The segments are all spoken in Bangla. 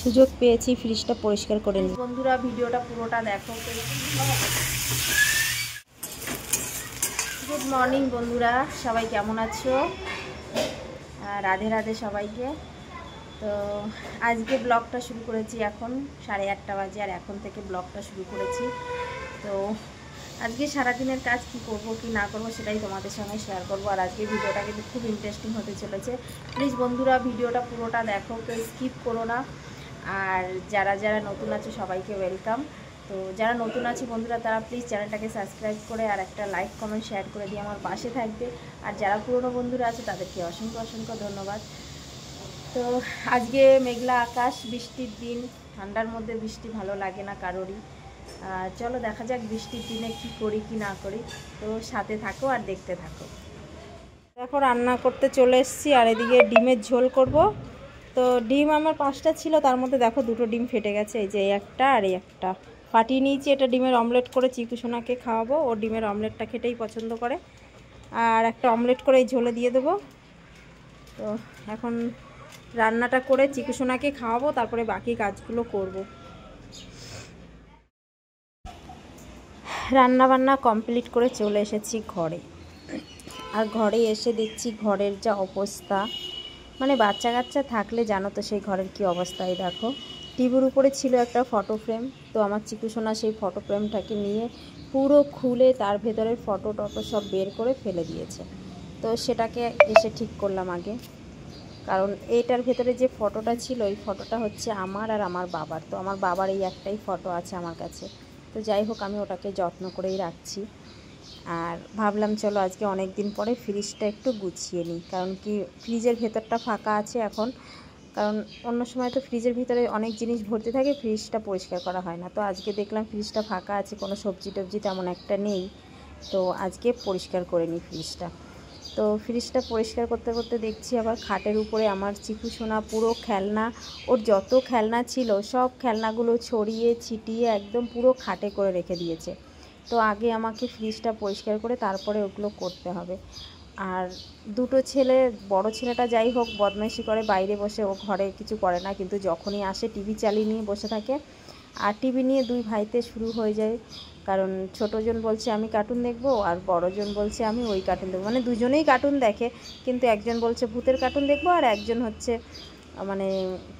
সুযোগ পেয়েছি ফ্রিজটা পরিষ্কার করে নিই। বন্ধুরা ভিডিওটা পুরোটা দেখো। গুড মর্নিং বন্ধুরা, সবাই কেমন আছো? রাধে রাধে সবাইকে। তো আজকে ব্লগটা শুরু করেছি, এখন 8:30 বাজে, আর এখন থেকে ব্লগটা শুরু করেছি। তো আজকে সারাদিনের কাজ কি করব কি না করব সেটাই তোমাদের সঙ্গে শেয়ার করব। আর আজকে ভিডিওটা কিন্তু খুব ইন্টারেস্টিং হতে চলেছে। প্লিজ বন্ধুরা ভিডিওটা পুরোটা দেখো, কেউ স্কিপ করো না। আর যারা যারা নতুন আছে সবাইকে ওয়েলকাম। তো যারা নতুন আছে বন্ধুরা তারা প্লিজ চ্যানেলটাকে সাবস্ক্রাইব করে আর একটা লাইক কমেন্ট শেয়ার করে দিয়ে আমার পাশে থাকবে। আর যারা পুরনো বন্ধুরা আছে তাদেরকে অসংখ্য অসংখ্য ধন্যবাদ। তো আজকে মেঘলা আকাশ, বৃষ্টির দিন, ঠান্ডার মধ্যে বৃষ্টি ভালো লাগে না কারোরই। চলো দেখা যাক বৃষ্টির দিনে কি করি কি না করি। তো সাথে থাকো আর দেখতে থাকো। দেখো রান্না করতে চলে এসেছি, আর এদিকে ডিমের ঝোল করব। তো ডিম আমার 5টা ছিল, তার মধ্যে দেখো 2টো ডিম ফেটে গেছে। এই যে এই একটা আর এই একটা ফাটিয়ে নিয়েছি। এটা ডিমের অমলেট করে চিকু সোনাকে খাওয়াবো, ও ডিমের অমলেটটা খেতেই পছন্দ করে। আর একটা অমলেট করে এই ঝোলে দিয়ে দেবো। তো এখন রান্নাটা করে চিকু সোনাকে খাওয়াবো, তারপরে বাকি কাজগুলো করব। রান্না বান্না কমপ্লিট করে চলে এসেছি ঘরে। আর ঘরে এসে দেখছি ঘরের যা অবস্থা, মানে বাচ্চা কাচ্চা থাকলে জানো তো সেই ঘরের কি অবস্থা। এই দেখো টিভির উপরে ছিল একটা ফটো ফ্রেম, তো আমার চিকু সোনা সেই ফটো ফ্রেমটাকে নিয়ে পুরো খুলে তার ভেতরের ফটো টটো সব বের করে ফেলে দিয়েছে। তো সেটাকে এসে ঠিক করলাম আগে, কারণ এইটার ভেতরে যে ফটোটা ছিল এই ফটোটা হচ্ছে আমার আর আমার বাবার। তো আমার বাবার এই একটাই ফটো আছে আমার কাছে। তো যাই হোক আমি ওটাকে যত্ন করেই রাখছি। আর ভাবলাম চলো আজকে অনেক দিন পরে ফ্রিজটা একটু গুছিয়ে নিই, কারণ কি ফ্রিজের ভেতরটা ফাঁকা আছে এখন। কারণ অন্য সময় তো ফ্রিজের ভিতরে অনেক জিনিস ভর্তি থাকে, ফ্রিজটা পরিষ্কার করা হয় না। তো আজকে দেখলাম ফ্রিজটা ফাঁকা আছে, কোনো সবজি টবজি তেমন একটা নেই। তো আজকে পরিষ্কার করে নিই ফ্রিজটা। তো ফ্রিজটা পরিষ্কার করতে করতে দেখছি আবার খাটের উপরে আমার চিকু সোনা পুরো খেলনা, ওর যত খেলনা ছিল সব খেলনাগুলো ছড়িয়ে ছিটিয়ে একদম পুরো খাটে করে রেখে দিয়েছে। তো আগে আমাকে ফ্রিজটা পরিষ্কার করে তারপরে ওগুলো করতে হবে। আর 2টো ছেলে, বড় ছেলেটা যাই হোক বদমাইশি করে বাইরে বসে, ও ঘরে কিছু করে না, কিন্তু যখনই আসে টিভি চালিয়ে নিয়ে বসে থাকে। আর টিভি নিয়ে দুই ভাইতে শুরু হয়ে যায়, কারণ ছোটোজন বলছে আমি কার্টুন দেখবো আর বড়জন বলছে আমি ওই কার্টুন দেখবো। মানে দুজনেই কার্টুন দেখে, কিন্তু একজন বলছে ভূতের কার্টুন দেখবো আর একজন হচ্ছে মানে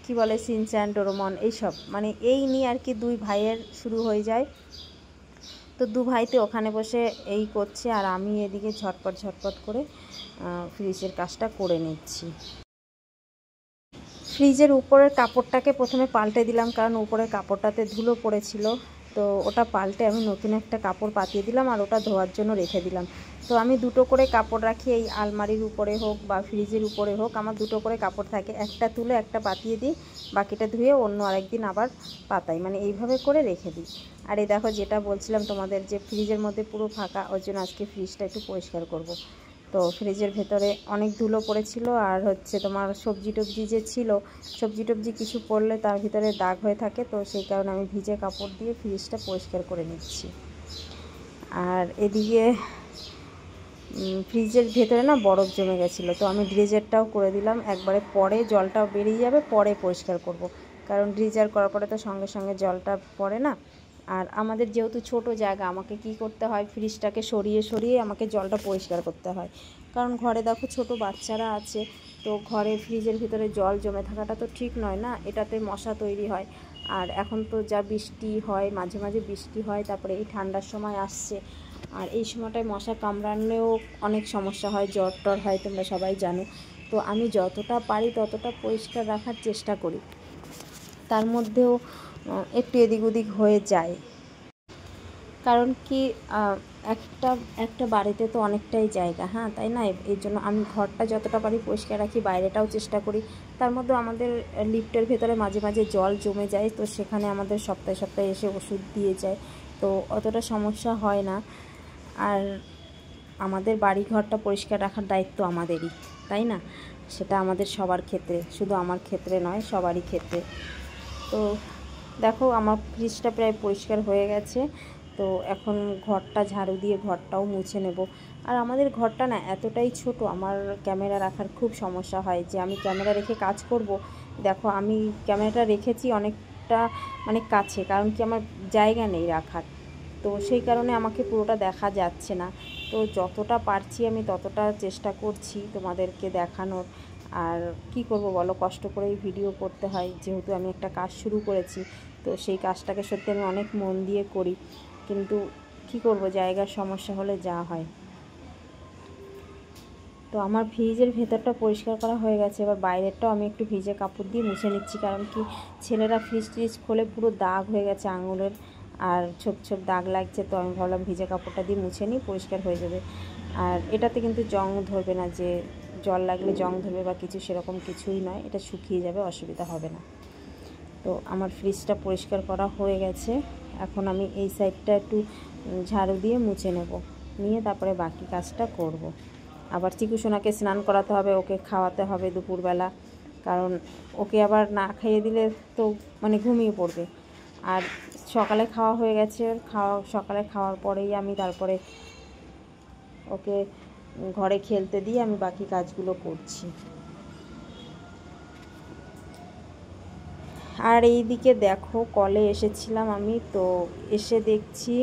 কি বলে সিনচ্যান ডোরেমন এইসব, মানে এই নিয়ে আর কি দুই ভাইয়ের শুরু হয়ে যায়। তো দু ভাইতে ওখানে বসে এই করছে, আর আমি এদিকে ঝটপট ঝটপট করে ফ্রিজের কাজটা করে নিচ্ছি। ফ্রিজের উপরের কাপড়টাকে প্রথমে পাল্টে দিলাম, কারণ উপরের কাপড়টাতে ধুলো পড়েছিল। তো ওটা পাল্টে আমি নতুন একটা কাপড় পাতিয়ে দিলাম, আর ওটা ধোয়ার জন্য রেখে দিলাম। তো আমি 2টো করে কাপড় রাখি, এই আলমারির উপরে হোক বা ফ্রিজের উপরে হোক আমার 2টো করে কাপড় থাকে। একটা তুলে একটা পাতিয়ে দিই, বাকিটা ধুয়ে অন্য আরেকদিন আবার পাতাই, মানে এইভাবে করে রেখে দিই। আর এই দেখো যেটা বলছিলাম তোমাদের, যে ফ্রিজের মধ্যে পুরো ফাঁকা, ওর জন্য আজকে ফ্রিজটা একটু পরিষ্কার করব। তো ফ্রিজের ভেতরে অনেক ধুলো পড়েছিল, আর হচ্ছে তোমার সবজি টবজি যে ছিল, সবজি টবজি কিছু পড়লে তার ভিতরে দাগ হয়ে থাকে। তো সেই কারণে আমি ভিজে কাপড় দিয়ে ফ্রিজটা পরিষ্কার করে নিচ্ছি। আর এদিকে ফ্রিজের ভেতরে না বরফ জমে গেছিলো, তো আমি ড্রেজারটাও করে দিলাম একবারে, পরে জলটাও বেরিয়ে যাবে, পরে পরিষ্কার করব। কারণ ড্রেজার করার পরে তো সঙ্গে সঙ্গে জলটা পড়ে না। আর আমাদের যেহেতু ছোট জায়গা, আমাকে কি করতে হয় ফ্রিজটাকে সরিয়ে সরিয়ে আমাকে জলটা পরিষ্কার করতে হয়। কারণ ঘরে দেখো ছোট বাচ্চারা আছে, তো ঘরে ফ্রিজের ভিতরে জল জমে থাকাটা তো ঠিক নয় না, এটাতে মশা তৈরি হয়। আর এখন তো যা বৃষ্টি হয়, মাঝে মাঝে বৃষ্টি হয়, তারপরে এই ঠান্ডার সময় আসছে, আর এই সময়টায় মশা কামড়ানোও অনেক সমস্যা হয়, জ্বর টর হয়, তোমরা সবাই জানো। তো আমি যতটা পারি ততটা পরিষ্কার রাখার চেষ্টা করি, তার মধ্যেও একটু এদিক ওদিক হয়ে যায়। কারণ কি একটা একটা বাড়িতে তো অনেকটাই জায়গা, হ্যাঁ তাই না? এই জন্য আমি ঘরটা যতটা পারি পরিষ্কার রাখি, বাইরেটাও চেষ্টা করি। তার মধ্যে আমাদের লিফটের ভেতরে মাঝে মাঝে জল জমে যায়, তো সেখানে আমাদের সপ্তাহে সপ্তাহে এসে ওষুধ দিয়ে যায়, তো অতটা সমস্যা হয় না। আর আমাদের বাড়ি ঘরটা পরিষ্কার রাখার দায়িত্ব আমাদেরই, তাই না? সেটা আমাদের সবার ক্ষেত্রে, শুধু আমার ক্ষেত্রে নয়, সবারই ক্ষেত্রে। তো দেখো আমার ফ্রিজটা প্রায় পরিষ্কার হয়ে গেছে। তো এখন ঘরটা ঝাড়ু দিয়ে ঘরটাও মুছে নেব। আর আমাদের ঘরটা না এতটাই ছোট, আমার ক্যামেরা রাখার খুব সমস্যা হয়, যে আমি ক্যামেরা রেখে কাজ করব। দেখো আমি ক্যামেরাটা রেখেছি অনেকটা মানে কাছে, কারণ কি আমার জায়গা নেই রাখার, তো সেই কারণে আমাকে পুরোটা দেখা যাচ্ছে না। তো যতটা পারছি আমি ততটা চেষ্টা করছি তোমাদেরকে দেখানোর। আর কি করব বলো, কষ্ট করেই ভিডিও করতে হয়, যেহেতু আমি একটা কাজ শুরু করেছি, তো সেই কাজটাকে সত্যি আমি অনেক মন দিয়ে করি, কিন্তু কি করব, জায়গার সমস্যা হলে যা হয়। তো আমার ফ্রিজের ভেতরটা পরিষ্কার করা হয়ে গেছে, এবার বাইরেরটাও আমি একটু ভিজে কাপড় দিয়ে মুছে নিচ্ছি, কারণ কি ছেলেরা ফ্রিজ ট্রিজ খোলে পুরো দাগ হয়ে গেছে আঙুলের, আর ছোপ ছোপ দাগ লাগছে, তো আমি ভাবলাম ভিজে কাপড়টা দিয়ে মুছে নিই, পরিষ্কার হয়ে যাবে। আর এটাতে কিন্তু জং ধরবে না, যে জল লাগলে জং ধরবে বা কিছু, সেরকম কিছুই নয়, এটা শুকিয়ে যাবে, অসুবিধা হবে না। তো আমার ফ্রিজটা পরিষ্কার করা হয়ে গেছে, এখন আমি এই সাইডটা একটু ঝাড়ু দিয়ে মুছে নেব, নিয়ে তারপরে বাকি কাজটা করব। আবার চিকু সোনাকে স্নান করাতে হবে, ওকে খাওয়াতে হবে দুপুরবেলা, কারণ ওকে আবার না খাইয়ে দিলে তো মানে ঘুমিয়ে পড়বে। আর সকালে খাওয়া হয়ে গেছে, সকালে খাওয়ার পরেই আমি তারপরে ওকে ঘরে খেলতে দিয়ে আমি বাকি কাজগুলো করছি। আর এই দিকে দেখো কলে এসেছিলাম আমি, তো এসে দেখছি,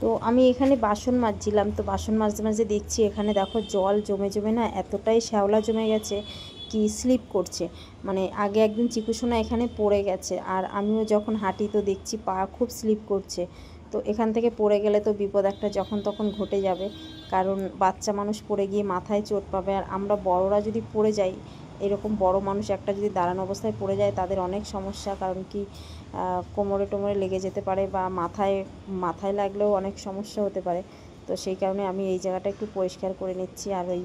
তো আমি এখানে বাসন মাজছিলাম, তো বাসন মাজতে মাজতে দেখছি এখানে দেখো জল জমে জমে না এতটাই শ্যাওলা জমে গেছে, কি স্লিপ করছে। মানে আগে একদিন চিকুসোনা এখানে পড়ে গেছে, আর আমিও যখন হাঁটি তো দেখছি পা খুব স্লিপ করছে। তো এখান থেকে পড়ে গেলে তো বিপদ একটা যখন তখন ঘটে যাবে, কারণ বাচ্চা মানুষ পড়ে গিয়ে মাথায় চোট পাবে, আর আমরা বড়রা যদি পড়ে যাই, এরকম বড় মানুষ একটা যদি দাঁড়ানো অবস্থায় পড়ে যায় তাদের অনেক সমস্যা, কারণ কি কোমরে টোমরে লেগে যেতে পারে, বা মাথায় লাগলেও অনেক সমস্যা হতে পারে। তো সেই কারণে আমি এই জায়গাটা একটু পরিষ্কার করে নিচ্ছি। আর ওই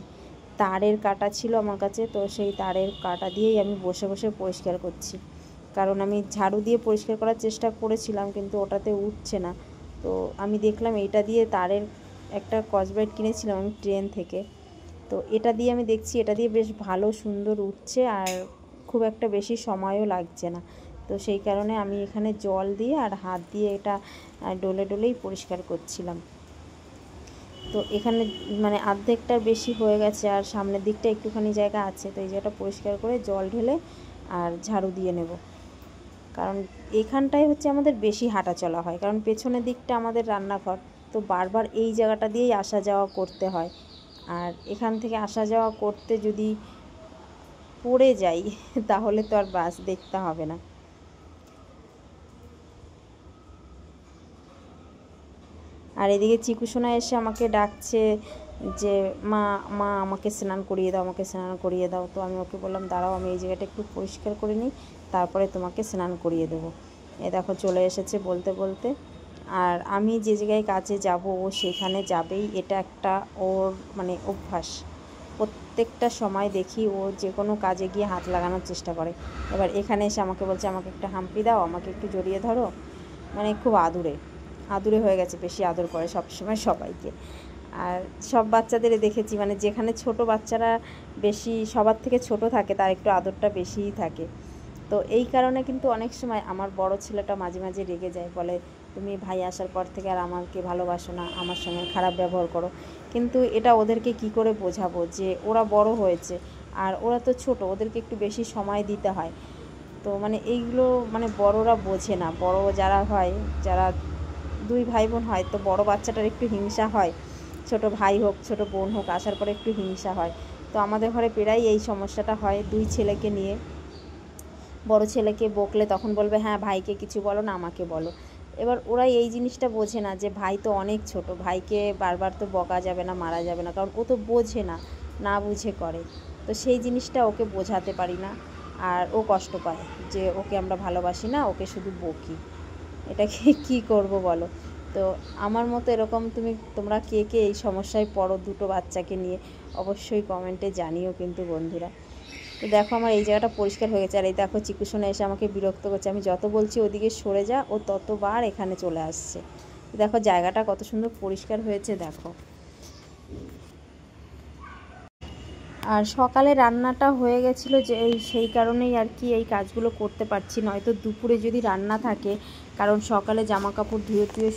তারের কাঁটা ছিল আমার কাছে, তো সেই তারের কাঁটা দিয়েই আমি বসে বসে পরিষ্কার করছি, কারণ আমি ঝাড়ু দিয়ে পরিষ্কার করার চেষ্টা করেছিলাম কিন্তু ওটাতে উঠছে না। তো আমি দেখলাম এইটা দিয়ে, তারের একটা স্কচব্রাইট কিনেছিলাম আমি ট্রেন থেকে, তো এটা দিয়ে আমি দেখছি এটা দিয়ে বেশ ভালো সুন্দর উঠছে, আর খুব একটা বেশি সময়ও লাগছে না। তো সেই কারণে আমি এখানে জল দিয়ে আর হাত দিয়ে এটা ডলে ডলেই পরিষ্কার করছিলাম। তো এখানে মানে অর্ধেকটার বেশি হয়ে গেছে, আর সামনের দিকটা একটুখানি জায়গা আছে, তো এই জায়গাটা পরিষ্কার করে জল ঢেলে আর ঝাড়ু দিয়ে নেব, কারণ এখানটায় হচ্ছে আমাদের বেশি হাঁটা চলা হয়, কারণ পেছনের দিকটা আমাদের রান্নাঘর, তো বারবার এই জায়গাটা দিয়েই আসা যাওয়া করতে হয়। আর এখান থেকে আসা যাওয়া করতে যদি পড়ে যাই তাহলে তো আর বাস দেখতে হবে না। আর এদিকে চিকুসোনা এসে আমাকে ডাকছে যে মা মা আমাকে স্নান করিয়ে দাও, আমাকে স্নান করিয়ে দাও। তো আমি ওকে বললাম দাঁড়াও, আমি এই জায়গাটা একটু পরিষ্কার করে নিই, তারপরে তোমাকে স্নান করিয়ে দেবো। এ দেখো চলে এসেছে বলতে বলতে। আর আমি যে জায়গায় কাজে যাব ও সেখানে যাবেই, এটা একটা ওর মানে অভ্যাস। প্রত্যেকটা সময় দেখি ও যে কোনো কাজে গিয়ে হাত লাগানোর চেষ্টা করে। এবার এখানে এসে আমাকে বলছে আমাকে একটা হাম্পি দাও, আমাকে একটু জড়িয়ে ধরো, মানে খুব আদুরে আদুরে হয়ে গেছে, বেশি আদর করে সবসময় সবাইকে। আর সব বাচ্চাদের দেখেছি, মানে যেখানে ছোট বাচ্চারা বেশি সবার থেকে ছোট থাকে তার একটু আদরটা বেশিই থাকে। তো এই কারণে কিন্তু অনেক সময় আমার বড় ছেলেটা মাঝে মাঝে রেগে যায়, বলে তুমি ভাই আসার পর থেকে আর আমাকে ভালোবাসো না, আমার সঙ্গে খারাপ ব্যবহার করো। কিন্তু এটা ওদেরকে কি করে বোঝাবো যে ওরা বড় হয়েছে আর ওরা তো ছোট, ওদেরকে একটু বেশি সময় দিতে হয়। তো মানে এইগুলো মানে বড়রা বোঝে না, বড় যারা হয়, যারা দুই ভাই বোন হয়, তো বড় বাচ্চাটার একটু হিংসা হয়, ছোট ভাই হোক ছোট বোন হোক আসার পরে একটু হিংসা হয়। তো আমাদের ঘরে প্রায় এই সমস্যাটা হয় দুই ছেলেকে নিয়ে। বড় ছেলেকে বকলে তখন বলবে হ্যাঁ ভাইকে কিছু বলো না, আমাকে বলো। এবার ওরা এই জিনিসটা বোঝে না যে ভাই তো অনেক ছোট, ভাইকে বারবার তো বকা যাবে না, মারা যাবে না, কারণ ও তো বোঝে না, না বুঝে করে। তো সেই জিনিসটা ওকে বোঝাতে পারি না, আর ও কষ্ট পায় যে ওকে আমরা ভালোবাসি না, ওকে শুধু বকি। এটাকে কি করব বলো। তো আমার মতো এরকম তোমরা কে কে এই সমস্যায় পড়ো দুটো বাচ্চাকে নিয়ে, অবশ্যই কমেন্টে জানিও কিন্তু বন্ধুরা। তো দেখো আমার এই জায়গাটা পরিষ্কার হয়ে গেছে, আর এই দেখো চিকুসোনা এসে আমাকে বিরক্ত করছে, আমি যত বলছি ওদিকে সরে যা, ও ততবার এখানে চলে আসছে। দেখো জায়গাটা কত সুন্দর পরিষ্কার হয়েছে দেখো। আর সকালে রান্নাটা হয়ে গেছিলো যে সেই কারণেই আর কি এই কাজগুলো করতে পারছি, নয়তো দুপুরে যদি রান্না থাকে, কারণ সকালে জামা কাপড় ধুয়ে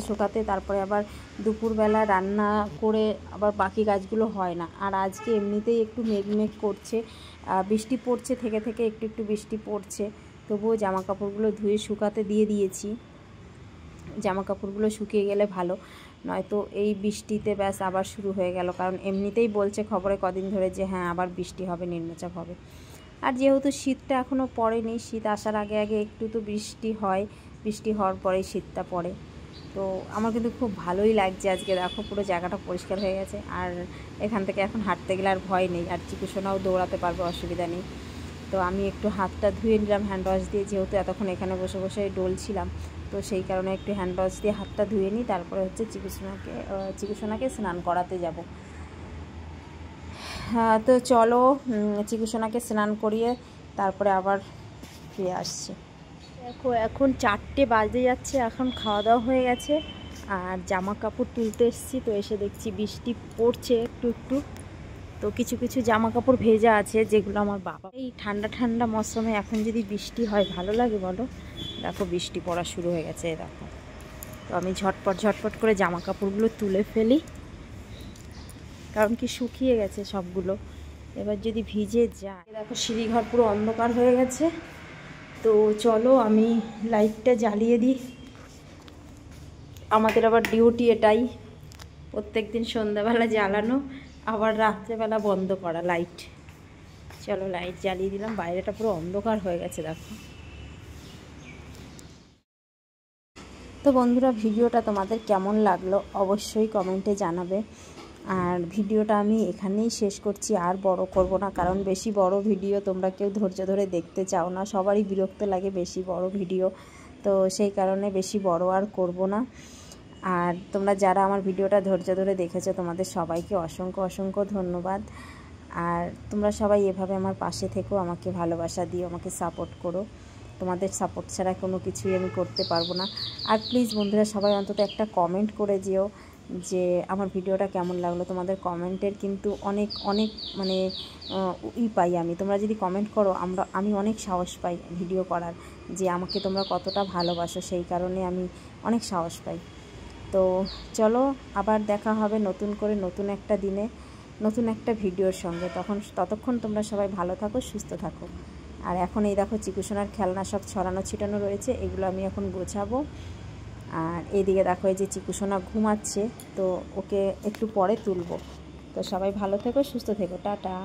শুকাতে তারপরে আবার দুপুরবেলা রান্না করে আবার বাকি কাজগুলো হয় না। আর আজকে এমনিতেই একটু মেঘ করছে, বৃষ্টি পড়ছে, থেকে একটু বৃষ্টি পড়ছে, তবুও জামা কাপড়গুলো ধুয়ে শুকাতে দিয়ে দিয়েছি। জামা কাপড়গুলো শুকিয়ে গেলে ভালো, নয়তো এই বৃষ্টিতে ব্যাস আবার শুরু হয়ে গেল। কারণ এমনিতেই বলছে খবরে কদিন ধরে যে হ্যাঁ আবার বৃষ্টি হবে, নিম্নচাপ হবে। আর যেহেতু শীতটা এখনও পড়েনি, শীত আসার আগে একটু তো বৃষ্টি হয়, বৃষ্টি হওয়ার পরেই শীতটা পড়ে। তো আমার কিন্তু খুব ভালোই লাগছে আজকে। দেখো পুরো জায়গাটা পরিষ্কার হয়ে গেছে, আর এখান থেকে এখন হাঁটতে গেলে আর ভয় নেই, আর চিকুসোনাও দৌড়াতে পারবে, অসুবিধা নেই। তো আমি একটু হাতটা ধুয়ে নিলাম হ্যান্ড ওয়াশ দিয়ে, যেহেতু এতক্ষণ এখানে বসে বসে ডলছিলাম, তো সেই কারণে একটু হ্যান্ড ওয়াশ দিয়ে হাতটা ধুয়ে নিই। তারপরে হচ্ছে চিকুসোনাকে স্নান করাতে যাব। হ্যাঁ, তো চলো চিকুসোনাকে স্নান করিয়ে তারপরে আবার ফিরে আসছি। দেখো এখন 4টে বাজে যাচ্ছে, এখন খাওয়া দাওয়া হয়ে গেছে আর জামা কাপড় তুলতে এসেছি। তো এসে দেখছি বৃষ্টি পড়ছে একটু, তো কিছু জামা কাপড় ভেজা আছে, যেগুলো আমার বাবা, এই ঠান্ডা মৌসুমে এখন যদি বৃষ্টি হয় ভালো লাগে বলো। দেখো বৃষ্টি পড়া শুরু হয়ে গেছে, দেখো। তো আমি ঝটপট করে জামা কাপড়গুলো তুলে ফেলি, কারণ কি শুকিয়ে গেছে সবগুলো, এবার যদি ভিজে যায়। দেখো সিঁড়িঘর পুরো অন্ধকার হয়ে গেছে, তো চলো আমি লাইটটা জ্বালিয়ে দিই। আমাদের আবার ডিউটি এটাই, প্রত্যেক দিন সন্ধ্যাবেলা জ্বালানো, আবার রাত্রেবেলা বন্ধ করা লাইট। চলো লাইট জ্বালিয়ে দিলাম, বাইরেটা পুরো অন্ধকার হয়ে গেছে দেখো। তো বন্ধুরা, ভিডিওটা তোমাদের কেমন লাগলো অবশ্যই কমেন্টে জানাবে। আর ভিডিওটা আমি এখানেই শেষ করছি, আর বড় করব না, কারণ বেশি বড় ভিডিও তোমরা কেউ ধৈর্য ধরে দেখতে চাও না, সবারই বিরক্ত লাগে বেশি বড় ভিডিও, তো সেই কারণে বেশি বড় আর করব না। আর তোমরা যারা আমার ভিডিওটা ধৈর্য ধরে দেখেছো, তোমাদের সবাইকে অসংখ্য ধন্যবাদ। আর তোমরা সবাই এভাবে আমার পাশে থেকো, আমাকে ভালোবাসা দিও, আমাকে সাপোর্ট করো। তোমাদের সাপোর্ট ছাড়া কোনো কিছুই আমি করতে পারবো না। আর প্লিজ বন্ধুরা, সবাই অন্তত একটা কমেন্ট করে যেও যে আমার ভিডিওটা কেমন লাগলো। তোমাদের কমেন্টের কিন্তু অনেক মানে পাই আমি। তোমরা যদি কমেন্ট করো, আমি অনেক সাহস পাই ভিডিও করার, যে আমাকে তোমরা কতটা ভালোবাসো, সেই কারণে আমি অনেক সাহস পাই। তো চলো আবার দেখা হবে নতুন করে, নতুন একটা দিনে, নতুন একটা ভিডিওর সঙ্গে। ততক্ষণ তোমরা সবাই ভালো থাকো, সুস্থ থাকো। আর এখন এই দেখো চিকুসোনার খেলনা সব ছড়ানো ছিটানো রয়েছে, এগুলো আমি এখন গোছাবো। আর এইদিকে দেখো এই যে চিকুসোনা ঘুমাচ্ছে, তো ওকে একটু পরে তুলবো। তো সবাই ভালো থেকো, সুস্থ থেকো, টাটা।